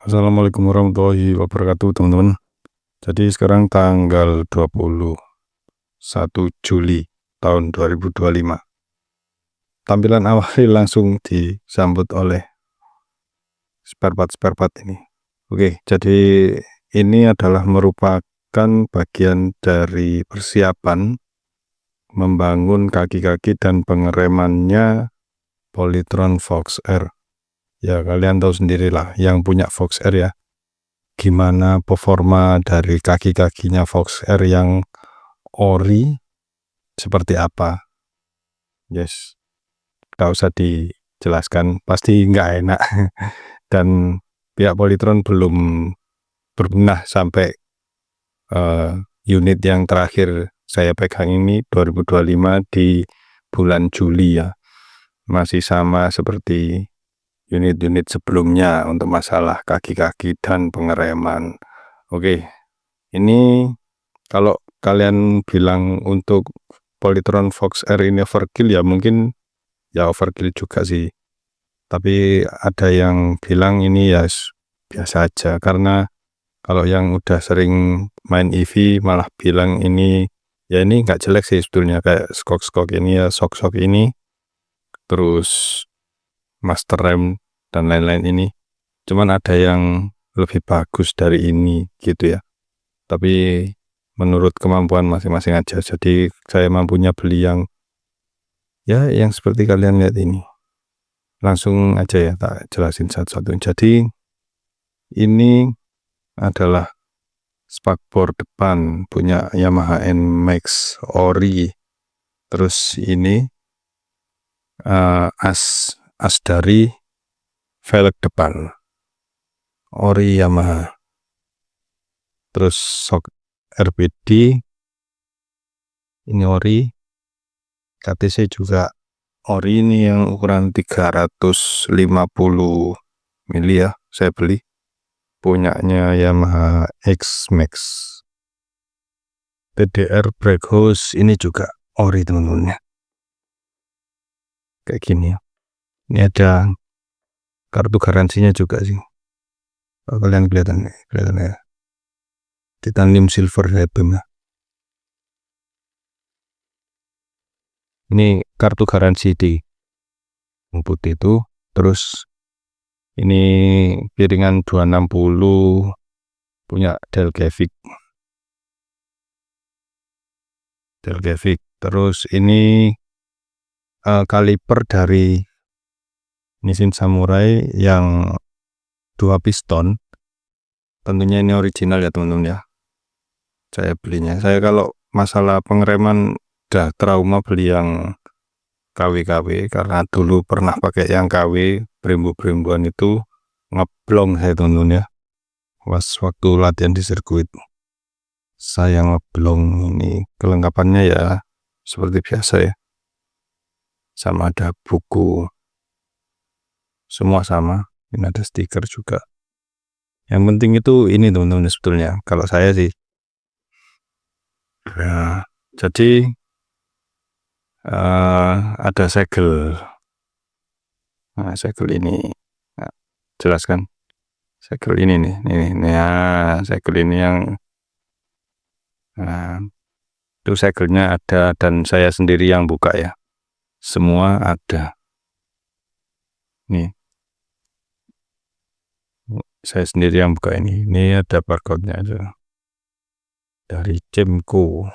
Assalamualaikum warahmatullahi wabarakatuh, teman-teman. Jadi sekarang tanggal 21 Juli tahun 2025. Tampilan awal langsung disambut oleh spare part ini. Oke, jadi ini adalah merupakan bagian dari persiapan membangun kaki-kaki dan pengeremannya Polytron Fox R. Ya, kalian tahu sendirilah yang punya Fox R ya, gimana performa dari kaki-kakinya Fox R yang ori seperti apa. Yes, gak usah dijelaskan, pasti nggak enak. Dan pihak Polytron belum berbenah sampai unit yang terakhir saya pegang ini 2025 di bulan Juli ya, masih sama seperti unit-unit sebelumnya untuk masalah kaki-kaki dan pengereman. Oke, ini kalau kalian bilang untuk Polytron Fox R ini overkill ya, mungkin ya overkill juga sih. Tapi ada yang bilang ini ya biasa aja, karena kalau yang udah sering main EV malah bilang ini ya ini nggak jelek sih sebetulnya, kayak skok ini ya, sok ini, terus master rem dan lain-lain ini. Cuman ada yang lebih bagus dari ini gitu ya. Tapi menurut kemampuan masing-masing aja. Jadi saya mampunya beli yang ya yang seperti kalian lihat ini. Langsung aja ya tak jelasin satu-satu. Jadi ini adalah spakbor depan punya Yamaha NMAX Ori. Terus ini as dari velg depan Ori Yamaha. Terus shock RBD ini Ori. KTC juga Ori, ini yang ukuran 350 mili ya, saya beli punyanya Yamaha X-Max. PDR brake hose ini juga Ori teman-teman ya, kayak gini ya. Ini ada kartu garansinya juga sih, kalau kalian kelihatan ya, titanium silver headband ya. Ini kartu garansi di putih itu. Terus ini piringan 260 punya Delgevic. Terus ini kaliper dari Nissin Samurai yang 2 piston. Tentunya ini original ya teman-teman ya, saya belinya. Saya kalau masalah pengereman udah trauma beli yang KW karena dulu pernah pakai yang KW Brembo-Bremboan itu ngeblong saya teman-teman ya. Waktu latihan di sirkuit saya ngeblong. Ini kelengkapannya ya seperti biasa ya, sama ada buku, semua sama. Ini ada stiker juga. Yang penting itu ini teman-teman sebetulnya kalau saya sih ya. Jadi ada segel. Nah, segel ini jelaskan. Segel ini nih, ya, segel ini yang itu segelnya ada, dan saya sendiri yang buka ya, semua ada. Nih, saya sendiri yang buka ini. Ini ada barcode-nya aja dari Cemco,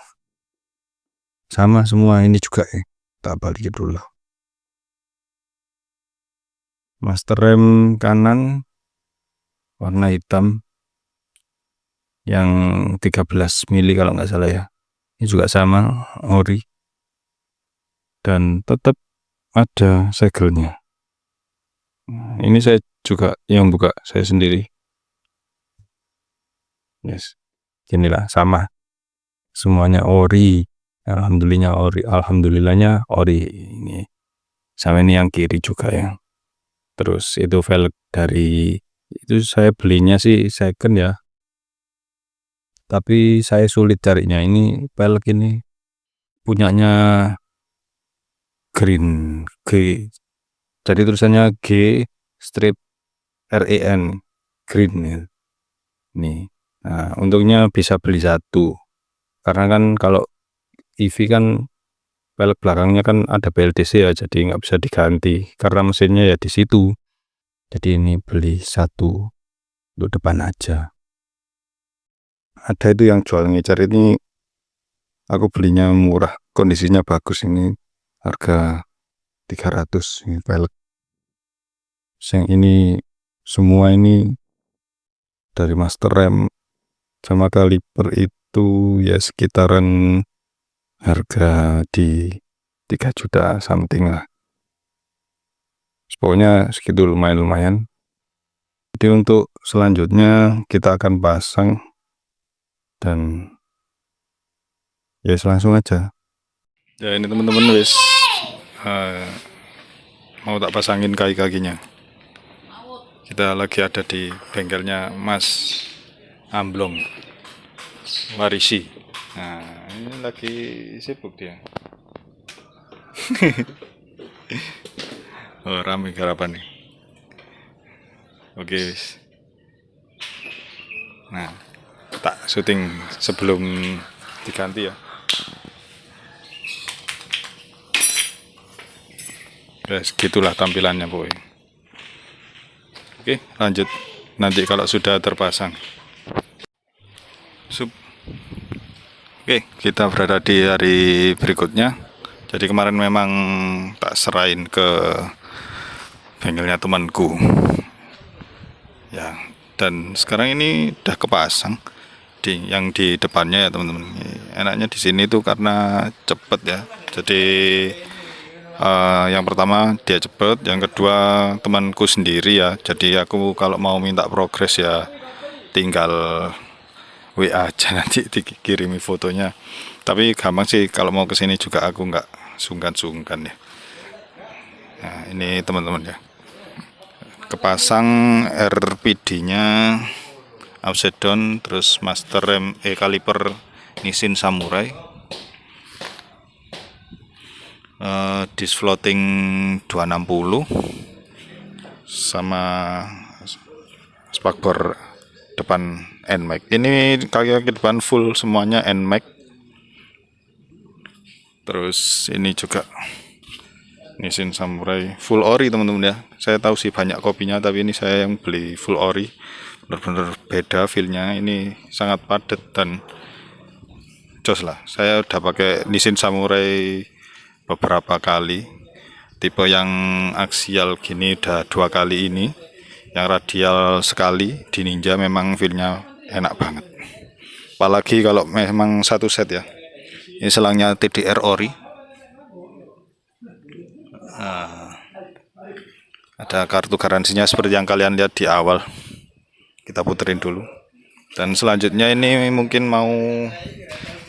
sama semua ini juga ya. Tak balikin dulu. Master rem kanan warna hitam yang 13 mili kalau nggak salah ya. Ini juga sama Ori, dan tetap ada segelnya. Ini saya juga yang buka, saya sendiri. Yes, inilah sama semuanya Ori. Alhamdulillahnya Ori ini. Sama ini yang kiri juga ya. Terus itu velg dari itu saya belinya sih second ya, tapi saya sulit carinya. Ini velg ini punyanya Green G, jadi tulisannya G strip REN green ya. Nih, nah untungnya bisa beli satu, karena kan kalau EV kan velg belakangnya kan ada BLDC ya, jadi nggak bisa diganti karena mesinnya ya di situ. Jadi ini beli satu untuk depan aja. Ada itu yang jual ngecer ini, aku belinya murah, kondisinya bagus, ini harga 300 ini velg. Yang ini semua ini dari master rem sama kaliper itu ya sekitaran harga di 3 juta something lah. Pokoknya segitu, lumayan. Jadi untuk selanjutnya kita akan pasang dan ya langsung aja. Ya ini teman-teman wis mau tak pasangin kaki-kakinya. Kita lagi ada di bengkelnya Mas Amblong Warisi. Nah ini lagi sibuk dia. Oh, rame garapan nih. Oke. Nah, tak syuting sebelum diganti ya. Guys, gitulah tampilannya boy. Oke, lanjut. Nanti kalau sudah terpasang. Oke, kita berada di hari berikutnya. Jadi kemarin memang tak serahin ke bengkelnya temanku. Ya, dan sekarang ini udah kepasang yang di depannya ya teman-teman. Enaknya di sini tuh karena cepet ya. Jadi yang pertama dia cepet, yang kedua temanku sendiri ya. Jadi aku kalau mau minta progres ya tinggal WA aja, nanti dikirimi fotonya. Tapi gampang sih kalau mau kesini juga, aku nggak sungkan-sungkan ya. Nah ini teman-teman ya, kepasang RPD-nya upside down, terus master rem kaliper Nissin Samurai, disc floating 260 sama spakbor depan NMAX. Ini kaki-kaki depan full semuanya NMAX. Terus ini juga Nissin Samurai full ori teman-teman ya. Saya tahu sih banyak kopinya, tapi ini saya yang beli full ori. Benar-benar beda feelnya. Ini sangat padat dan jos lah. Saya udah pakai Nissin Samurai beberapa kali. Tipe yang aksial gini udah 2 kali ini. Yang radial sekali di Ninja, memang feelnya enak banget. Apalagi kalau memang satu set ya. Ini selangnya TDR ori. Ada kartu garansinya seperti yang kalian lihat di awal. Kita puterin dulu. Dan selanjutnya ini mungkin mau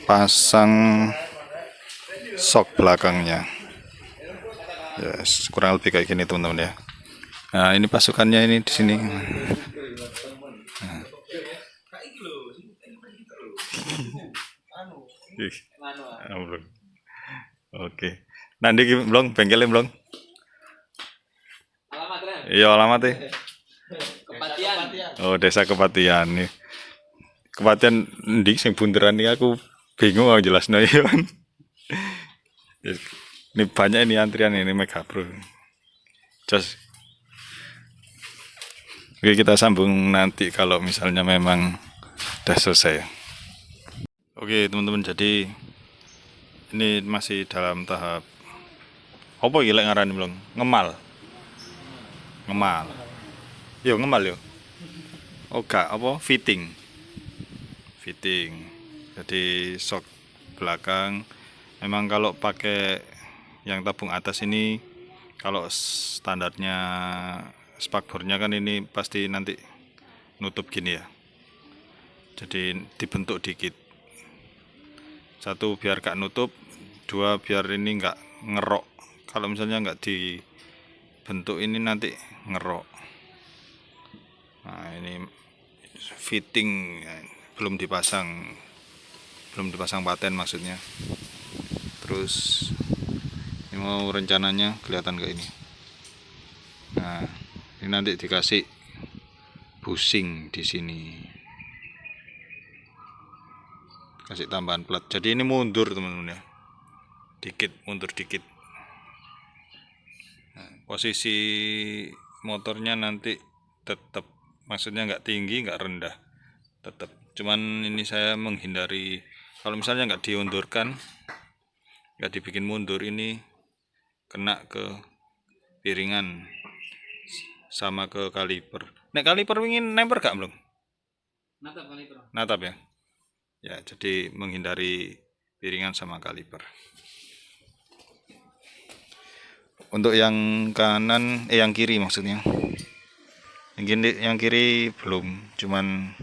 pasang sok belakangnya. Yes, kurang lebih kayak gini teman-teman ya. Nah ini pasukannya ini di sini. Oke. Nanti belum bengkelnya belum. Iya alamatnya. Kepatian. Oh desa Kepatian nih. Kepatian di sing bunderan nih aku bingung mau jelasnya ya. Ini banyak ini antrian ini Mega Pro. Jos. Oke kita sambung nanti kalau misalnya memang udah selesai. Oke teman-teman, jadi ini masih dalam tahap apa gila ngarani belum ngemal yo oh gak apa fitting jadi sok belakang memang kalau pakai yang tabung atas ini, kalau standarnya spakbornya kan ini pasti nanti nutup gini ya, jadi dibentuk dikit, satu biar gak nutup, dua biar ini gak ngerok. Kalau misalnya nggak dibentuk ini nanti ngerok. Nah ini fitting belum dipasang paten maksudnya. Terus ini mau rencananya kelihatan kayak ini. Nah ini nanti dikasih busing di sini. Kasih tambahan plat. Jadi ini mundur teman-teman ya. Dikit, mundur dikit. Nah, posisi motornya nanti tetap, maksudnya nggak tinggi nggak rendah, tetap. Cuman ini saya menghindari kalau misalnya nggak diundurkan, nggak dibikin mundur, ini kena ke piringan sama ke kaliper. Nek kaliper ingin nemper gak belum? Natap kaliper. Natap ya. Ya, jadi menghindari piringan sama kaliper. Untuk yang kanan, yang kiri maksudnya. Yang kiri belum, cuman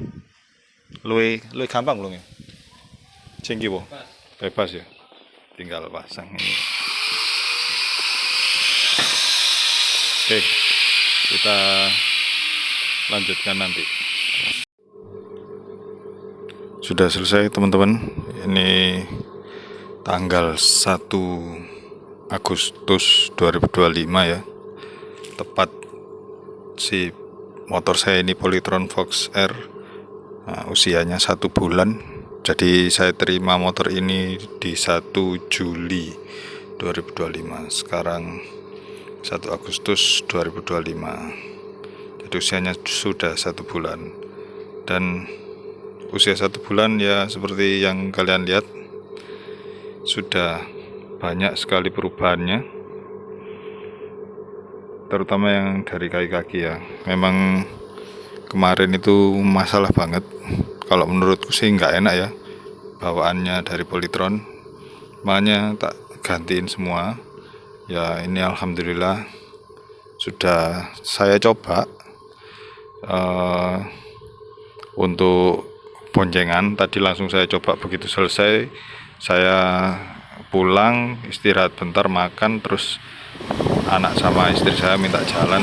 luwe gampang belum ya? Cengki po, bebas ya. Tinggal pasang ini. Oke, kita lanjutkan nanti. Sudah selesai teman-teman. Ini tanggal 1 Agustus 2025 ya. Tepat si motor saya ini Polytron Fox R. Nah, usianya 1 bulan. Jadi saya terima motor ini di 1 Juli 2025. Sekarang 1 Agustus 2025. Jadi usianya sudah 1 bulan. Dan usia 1 bulan ya seperti yang kalian lihat, sudah banyak sekali perubahannya, terutama yang dari kaki-kaki ya. Memang kemarin itu masalah banget. Kalau menurutku sih nggak enak ya bawaannya dari Polytron, makanya tak gantiin semua ya. Ini alhamdulillah sudah saya coba untuk boncengan. Tadi langsung saya coba, begitu selesai saya pulang istirahat bentar, makan, terus anak sama istri saya minta jalan,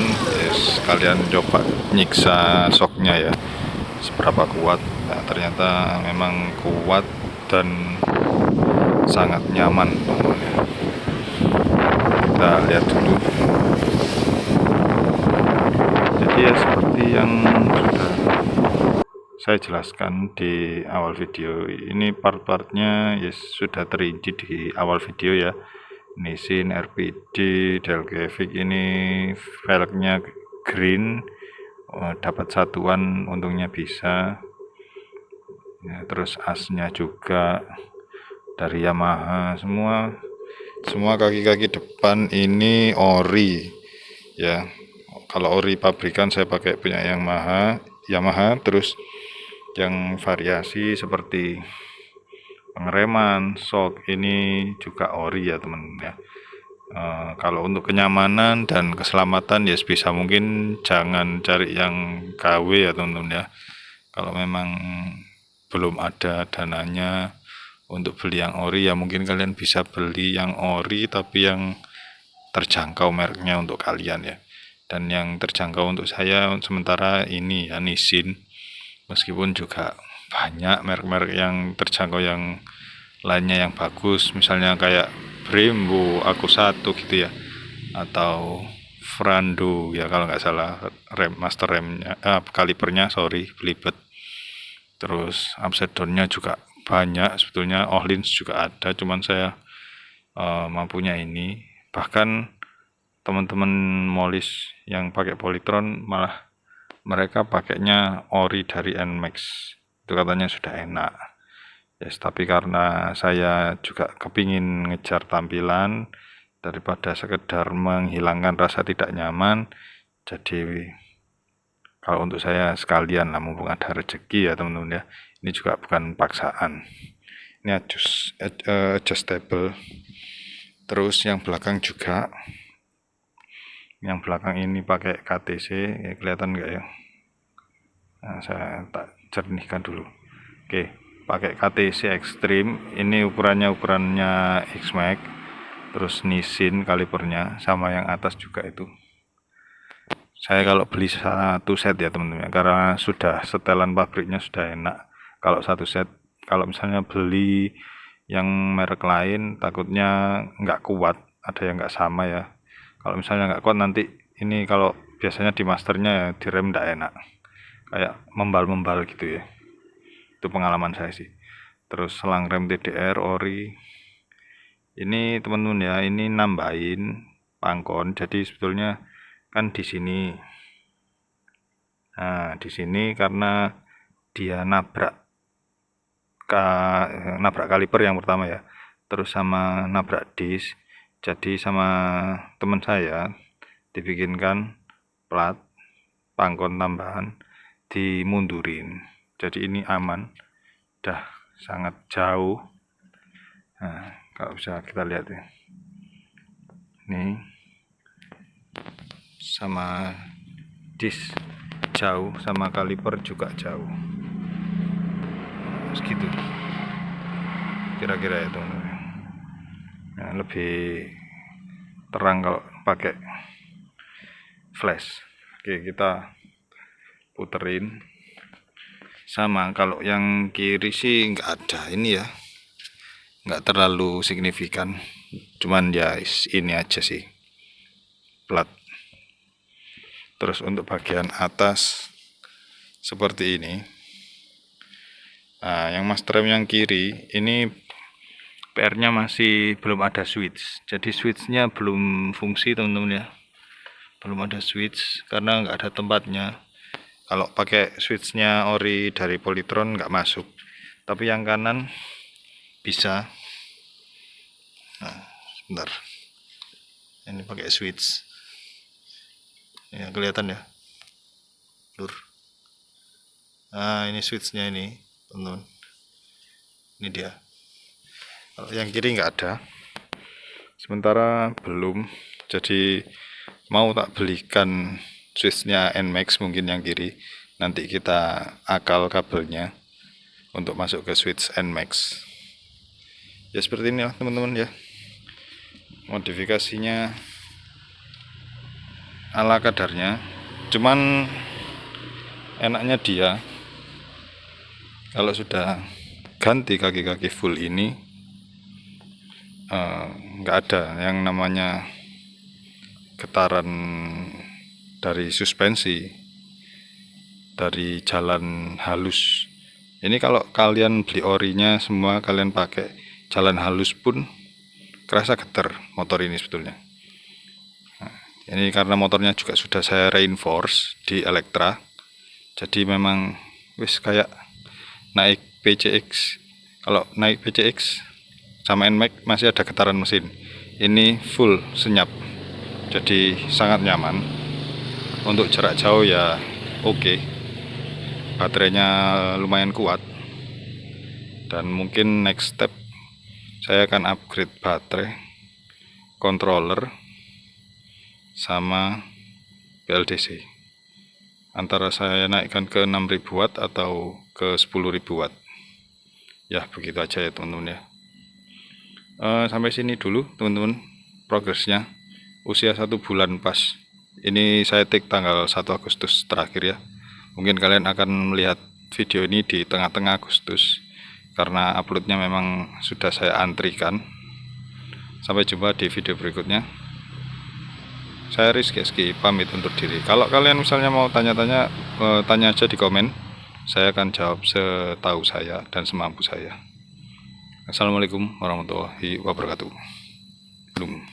sekalian coba nyiksa shocknya ya seberapa kuat. Nah, ternyata memang kuat dan sangat nyaman. Kita lihat dulu. Jadi ya seperti yang sudah saya jelaskan di awal video, ini part-partnya ya sudah terinci di awal video ya. Nissin RPD Delgevic ini velgnya green, dapat satuan untungnya bisa ya. Terus asnya juga dari Yamaha, semua kaki-kaki depan ini ori ya. Kalau ori pabrikan saya pakai punya Yamaha. Terus yang variasi seperti pengereman, shock ini juga ori ya teman-teman ya. Kalau untuk kenyamanan dan keselamatan ya sebisa mungkin jangan cari yang KW ya teman-teman ya. Kalau memang belum ada dananya untuk beli yang ori ya mungkin kalian bisa beli yang ori tapi yang terjangkau mereknya untuk kalian ya. Dan yang terjangkau untuk saya sementara ini ya Nissin, meskipun juga banyak merek-merek yang terjangkau yang lainnya yang bagus, misalnya kayak Brembo, Aku1 gitu ya, atau Frando ya kalau nggak salah, master remnya, kalipernya belibet. Terus upside down-nya juga banyak sebetulnya, Ohlins juga ada, cuman saya mampunya ini. Bahkan teman-teman molis yang pakai Polytron malah mereka pakainya ori dari NMAX, itu katanya sudah enak yes. Tapi karena saya juga kepingin ngejar tampilan daripada sekedar menghilangkan rasa tidak nyaman, jadi kalau untuk saya sekalian lah, mumpung ada rezeki ya teman-teman ya. Ini juga bukan paksaan, ini adjustable. Terus yang belakang juga, yang belakang ini pakai KTC ya, kelihatan nggak ya? Nah, saya tak jernihkan dulu. Oke, pakai KTC Extreme. Ini ukurannya X-Max. Terus Nissin kalipernya sama yang atas juga itu. Saya kalau beli satu set ya teman-teman, karena sudah setelan pabriknya sudah enak. Kalau satu set, kalau misalnya beli yang merek lain takutnya nggak kuat, ada yang nggak sama ya. Kalau misalnya nggak kuat nanti ini, kalau biasanya di masternya ya di rem nggak enak. kayak membal-membal gitu ya. Itu pengalaman saya sih. Terus selang rem TDR ori ini teman-teman ya, ini nambahin pangkon. Jadi sebetulnya kan di sini. Nah, di sini karena dia nabrak kaliper yang pertama ya. Terus sama nabrak dis. Jadi sama teman saya dibikinkan plat pangkon tambahan dimundurin. Jadi ini aman. Dah sangat jauh. Nah, kalau bisa kita lihat ya. Nih sama dis jauh, sama kaliper juga jauh. Segitu kira-kira ya teman-teman. Nah, lebih terang kalau pakai flash. Oke, kita puterin. Sama kalau yang kiri sih nggak ada ini ya, nggak terlalu signifikan, cuman ya ini aja sih plat. Terus untuk bagian atas seperti ini. Nah, yang master rem yang kiri ini PR-nya masih belum ada switch, jadi switchnya belum fungsi teman-teman ya, belum ada switch karena nggak ada tempatnya. Kalau pakai switchnya ori dari Polytron nggak masuk, tapi yang kanan bisa. Nah, sebentar, ini pakai switch ya, kelihatan ya lur. Nah, ini switchnya ini teman-teman, ini dia. Kalau yang kiri nggak ada, sementara belum, jadi mau tak belikan switchnya NMAX mungkin yang kiri, nanti kita akal kabelnya untuk masuk ke switch NMAX ya. Seperti ini lah teman-teman ya, modifikasinya ala kadarnya. Cuman enaknya dia kalau sudah ganti kaki-kaki full ini nggak ada yang namanya getaran dari suspensi, dari jalan halus. Ini kalau kalian beli orinya semua, kalian pakai jalan halus pun kerasa getar motor ini sebetulnya. Nah, ini karena motornya juga sudah saya reinforce di Electra, jadi memang wis kayak naik PCX. Kalau naik PCX sama NMAX masih ada getaran mesin, ini full senyap, jadi sangat nyaman. Untuk jarak jauh ya oke. Baterainya lumayan kuat, dan mungkin next step saya akan upgrade baterai, controller, sama BLDC. Antara saya naikkan ke 6000 watt atau ke 10.000 watt. Ya begitu aja ya teman-teman ya. Sampai sini dulu teman-teman progresnya. Usia 1 bulan pas. Ini saya take tanggal 1 Agustus terakhir ya. Mungkin kalian akan melihat video ini di tengah-tengah Agustus, karena uploadnya memang sudah saya antrikan. Sampai jumpa di video berikutnya. Saya Rizky pamit untuk diri. Kalau kalian misalnya mau tanya-tanya, tanya aja di komen. Saya akan jawab setahu saya dan semampu saya. Assalamualaikum warahmatullahi wabarakatuh. Belum.